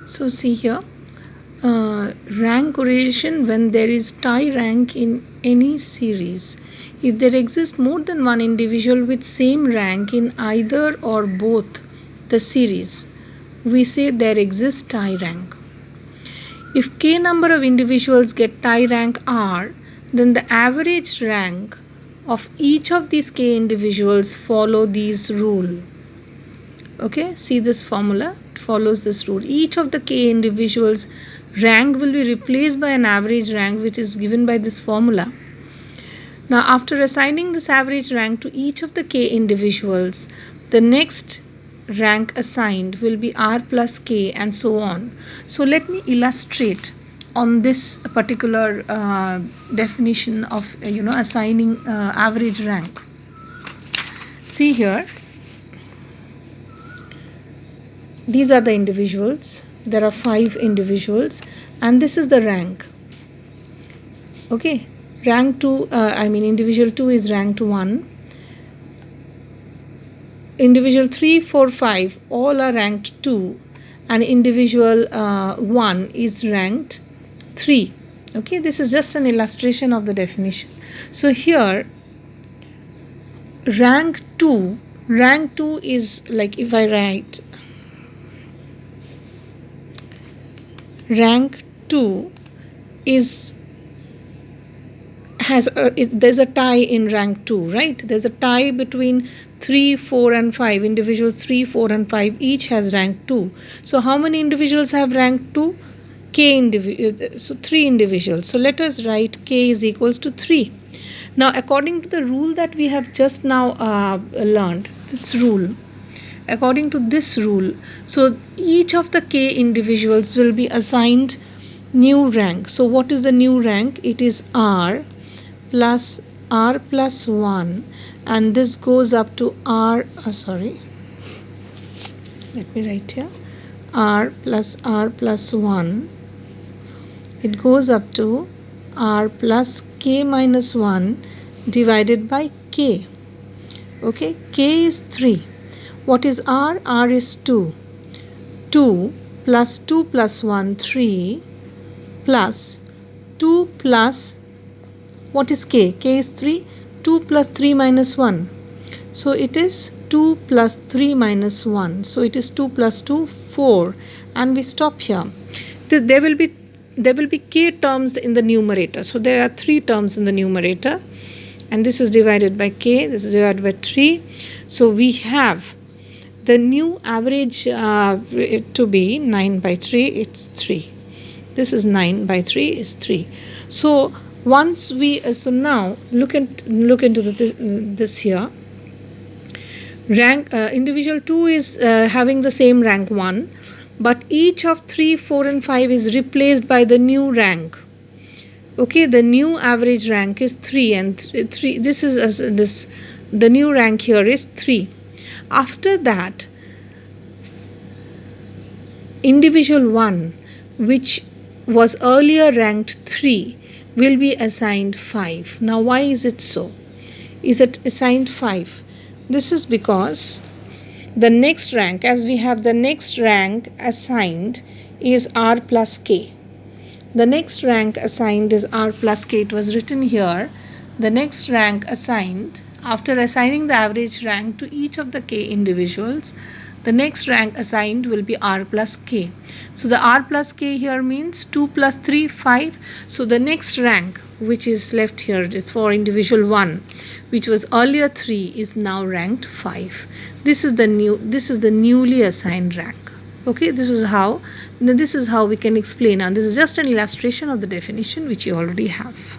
So see here, rank correlation when there is tie rank in any series. If there exists more than one individual with same rank in either or both the series, we say there exists tie rank. If k number of individuals get tie rank R, then the average rank of each of these k individuals follow these rule. Okay, see this formula, it follows this rule. Each of the k individuals rank will be replaced by an average rank which is given by this formula. Now after assigning this average rank to each of the k individuals, the next rank assigned will be R plus k and so on. So let me illustrate on this particular definition of assigning average rank. See here, these are the individuals. There are 5 individuals and this is the rank. Okay, rank 2, individual 2 is ranked 1. Individual 3, 4, 5 all are ranked 2 and individual 1 is ranked 3. Okay, this is just an illustration of the definition. So here rank 2 is like, if I write rank 2 is there's a tie in rank 2, right? There's a tie between 3, 4 and 5. Individuals 3, 4 and 5 each has rank 2. So how many individuals have rank 2? So 3 individuals. So let us write k is equals to 3. Now according to the rule that we have just now learned, according to this rule, so each of the k individuals will be assigned new rank. So what is the new rank? It is R plus 1 and this goes up to R let me write here, R plus 1, it goes up to R plus k minus 1 divided by k. Okay, k is 3. What is R? R is 2. 2 plus 2 plus 1, 3 plus 2 plus, what is k? K is 3. 2 plus 3 minus 1. So it is 2 plus 3 minus 1. So it is 2 plus 2, 4. And we stop here. There will be k terms in the numerator. So there are 3 terms in the numerator. And this is divided by k. This is divided by 3. So we have the new average to be 9 by 3. It's 3. This is 9 by 3 is 3. So once we so now look into this here. Rank individual 2 is having the same rank 1, but each of 3, 4 and 5 is replaced by the new rank. Okay, the new average rank is 3 and 3. This is the new rank here is 3. After that, individual 1, which was earlier ranked 3, will be assigned 5. Now why is it so? Is it assigned 5? This is because the next rank, as we have the next rank assigned is R plus k. The next rank assigned is R plus k. It was written here. The next rank assigned, after assigning the average rank to each of the k individuals, the next rank assigned will be R plus k. So the R plus k here means 2 plus 3, 5. So the next rank which is left here is for individual 1, which was earlier 3, is now ranked 5. This is the newly assigned rank. Okay, this is how we can explain, and this is just an illustration of the definition which you already have.